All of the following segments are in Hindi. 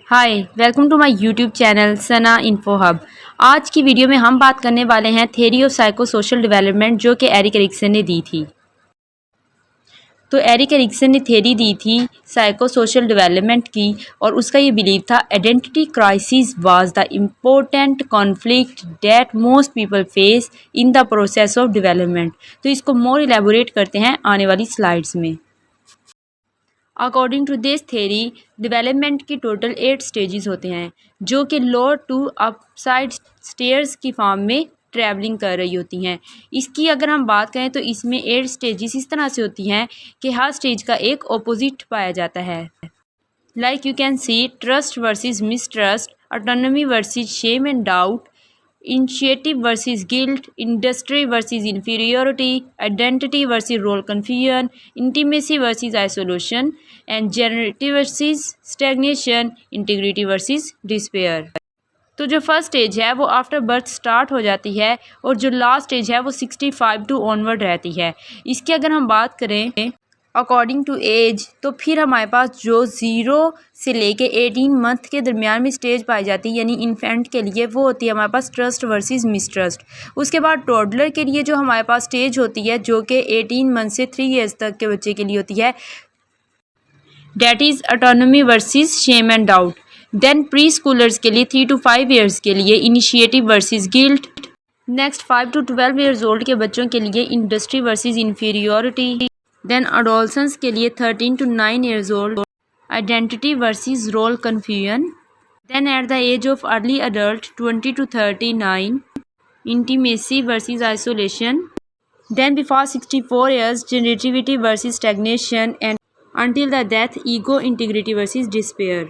Hi welcome to my YouTube channel Sana info hub. आज की वीडियो में हम बात करने वाले हैं theory of psycho social development जो कि एरिक एरिक्सन ने दी थी। तो एरिक एरिक्सन ने थ्योरी दी थी साइको सोशल डेवलपमेंट की और उसका ये बिलीव था identity crisis was the important conflict that most people face in the process of development. तो इसको मोर इलेबोरेट करते हैं आने वाली स्लाइड्स में। According to this theory development की टोटल 8 स्टेजेस होते हैं जो कि लोअर टू अपसाइड स्टेयर्स की फॉर्म में ट्रैवलिंग कर रही होती हैं। इसकी अगर हम बात करें तो इसमें 8 स्टेजेस इस तरह से होती हैं कि हर स्टेज का एक ऑपोजिट पाया जाता है। Like you can see trust versus mistrust, autonomy versus shame and doubt, initiative versus guilt, industry versus inferiority, identity versus role confusion, intimacy versus isolation, and generative versus stagnation, integrity versus despair। तो जो फर्स्ट स्टेज है वो आफ्टर बर्थ स्टार्ट हो जाती है और जो लास्ट स्टेज है वो 65 टू ऑनवर्ड रहती है। इसकी अगर हम बात करें अकॉर्डिंग टू एज तो फिर हमारे पास जो 0 से लेके 18 मंथ के दरमियान में स्टेज पाई जाती है यानी इन्फेंट के लिए वो होती है हमारे पास ट्रस्ट वर्सेस मिसट्रस्ट। उसके बाद टोडलर के लिए जो हमारे पास स्टेज होती है जो कि 18 मंथ से 3 ईयर्स तक के बच्चे के लिए होती है that is autonomy versus shame and doubt. Then preschoolers के लिए 3 to 5 ईयर्स के लिए initiative versus guilt. Next 5 to 12 years old के बच्चों के लिए industry versus inferiority. Then adolescence के लिए 13 to 9 years old identity versus role confusion. Then at the age of early adult 20 to 39 intimacy versus isolation. Then before 64 years generativity versus stagnation and until the death ego integrity versus despair।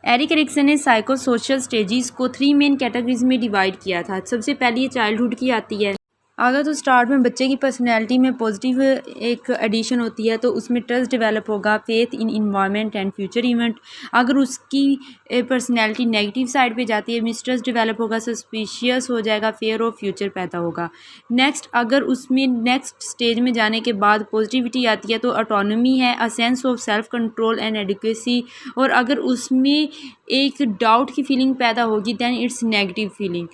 Eric Erikson ने साइको सोशल स्टेजेस को 3 मेन कैटेगरीज में डिवाइड किया था। सबसे पहले ये चाइल्डहुड की आती है। अगर तो स्टार्ट में बच्चे की पर्सनैलिटी में पॉजिटिव एक एडिशन होती है तो उसमें ट्रस्ट डेवलप होगा, faith in environment and future event. अगर उसकी पर्सनैलिटी नेगेटिव साइड पे जाती है मिसट्रस्ट डेवलप होगा, सस्पिशियस हो जाएगा, फेयर ऑफ फ्यूचर पैदा होगा। नेक्स्ट अगर उसमें नेक्स्ट स्टेज में जाने के बाद पॉजिटिविटी आती है तो ऑटोनॉमी है, अ sense of self control and adequacy. और अगर उसमें एक डाउट की फीलिंग पैदा होगी दैन इट्स नेगेटिव फीलिंग।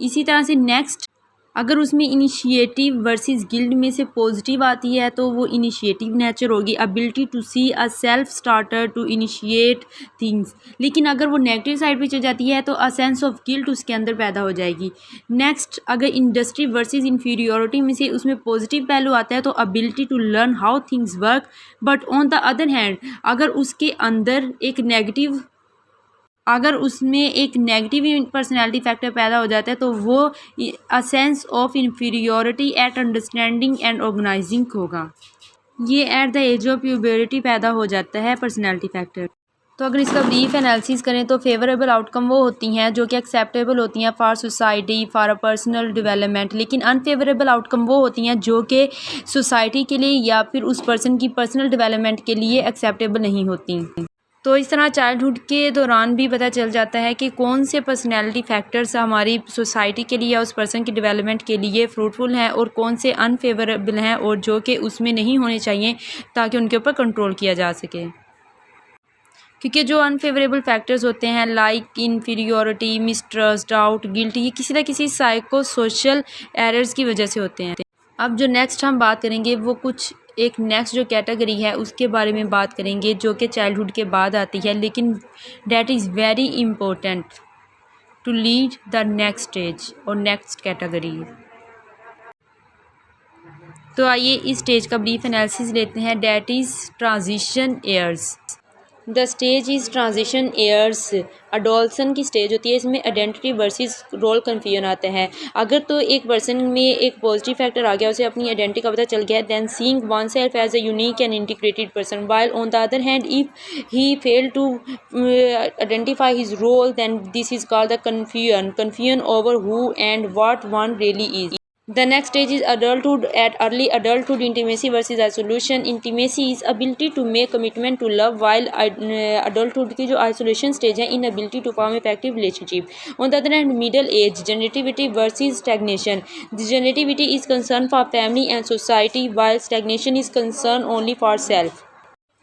इसी तरह से नेक्स्ट अगर उसमें इनिशिएटिव वर्सेस गिल्ड में से पॉजिटिव आती है तो वो इनिशिएटिव नेचर होगी, ability to see a self starter to initiate things. लेकिन अगर वो नेगेटिव साइड पे चल जाती है तो अ सेंस ऑफ गिल्ट उसके अंदर पैदा हो जाएगी। नेक्स्ट अगर इंडस्ट्री वर्सेस इन्फीरियोरिटी में से उसमें पॉजिटिव पहलू आता है तो ability to learn how things work. But on the other hand अगर उसमें एक नेगेटिव पर्सनैलिटी फैक्टर पैदा हो जाता है तो वो a sense of inferiority at understanding and organising होगा। ये at the age of puberty पैदा हो जाता है पर्सनैलिटी फैक्टर। तो अगर इसका ब्रीफ एनालिसिस करें तो फेवरेबल आउटकम वो होती हैं जो कि एक्सेप्टेबल होती हैं for society, for a personal development. लेकिन अनफेवरेबल आउटकम वो होती हैं जो कि सोसाइटी के लिए या फिर उस पर्सन की पर्सनल डेवलपमेंट के लिए एक्सेप्टेबल नहीं होती। तो इस तरह चाइल्डहुड के दौरान भी पता चल जाता है कि कौन से पर्सनैलिटी फैक्टर्स हमारी सोसाइटी के लिए या उस पर्सन की डेवलपमेंट के लिए फ्रूटफुल हैं और कौन से अनफेवरेबल हैं और जो कि उसमें नहीं होने चाहिए ताकि उनके ऊपर कंट्रोल किया जा सके। क्योंकि जो अनफेवरेबल फैक्टर्स होते हैं like inferiority, mistrust, doubt, guilt, ये किसी न किसी साइको सोशल एरर्स की वजह से होते हैं। अब जो नेक्स्ट हम बात करेंगे वो कुछ एक नेक्स्ट जो कैटेगरी है उसके बारे में बात करेंगे जो कि चाइल्डहुड के बाद आती है लेकिन that is very important to lead the next stage और नेक्स्ट कैटेगरी। तो आइए इस स्टेज का ब्रीफ एनालिसिस लेते हैं। That is transition years. The stage is transition years. Adolescence की स्टेज होती है, इसमें आइडेंटिटी वर्सेस रोल कन्फ्यूजन आता है। अगर तो एक पर्सन में एक पॉजिटिव फैक्टर आ गया, उसे अपनी आइडेंटिटी का पता चल गया, then seeing one self as a unique and integrated person. While on the other hand if he fail to identify his role then this is called the confusion over who and what one really is। The next stage is adulthood. At early adulthood, intimacy versus isolation। Intimacy is ability to make commitment to love, while adulthood की जो isolation stage है inability to form effective relationship। On the other hand, middle age, generativity versus stagnation। The generativity is concern for family and society, while stagnation is concern only for self।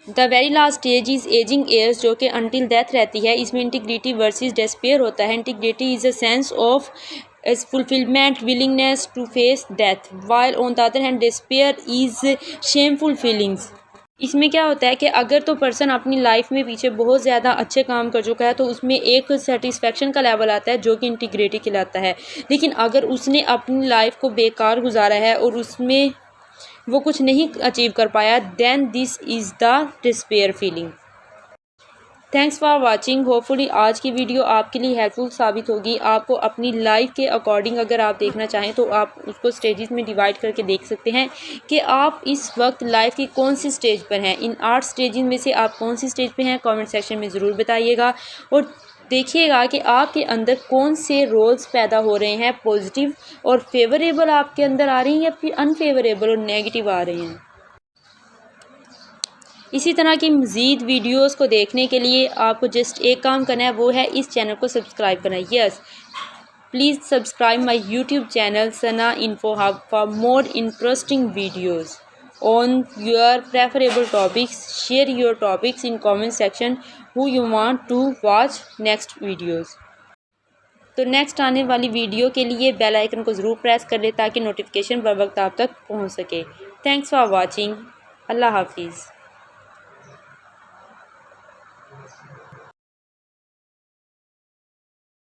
The very last stage is ageing years, जो कि अनटिल डेथ रहती है। इसमें इंटीग्रिटी वर्सेस डेस्पेयर होता है। Integrity is a sense of as fulfillment, willingness to face death, while on the other hand despair is shameful feelings। इसमें क्या होता है कि अगर तो पर्सन अपनी लाइफ में पीछे बहुत ज़्यादा अच्छे काम कर चुका है तो उसमें एक सेटिस्फेक्शन का लेवल आता है जो कि इंटीग्रिटी कहलाता है। लेकिन अगर उसने अपनी लाइफ को बेकार गुजारा है और उसमें वो कुछ नहीं अचीव कर पाया, then this is the despair feeling. Thanks for watching. Hopefully आज की वीडियो आपके लिए हेल्पफुल साबित होगी। आपको अपनी लाइफ के अकॉर्डिंग अगर आप देखना चाहें तो आप उसको स्टेजेस में डिवाइड करके देख सकते हैं कि आप इस वक्त लाइफ की कौन सी स्टेज पर हैं। इन 8 स्टेजेस में से आप कौन सी स्टेज पे हैं, कमेंट सेक्शन में ज़रूर बताइएगा। और देखिएगा कि आपके अंदर कौन से रोल्स पैदा हो रहे हैं, पॉजिटिव और फेवरेबल आपके अंदर आ रही हैं या फिर अनफेवरेबल और नेगेटिव आ रहे हैं। इसी तरह की मज़ीद वीडियोस को देखने के लिए आपको जस्ट एक काम करना है, वो है इस चैनल को सब्सक्राइब करना। Yes, please subscribe my YouTube channel Sana info hub for more interesting videos on your preferable topics. Share your topics in comment section who you want to watch next videos. तो नेक्स्ट आने वाली वीडियो के लिए बेल आइकन को ज़रूर प्रेस कर लें ताकि नोटिफिकेशन बर वक्त आप तक पहुँच सके। Thanks for watching. अल्लाह हाफिज़।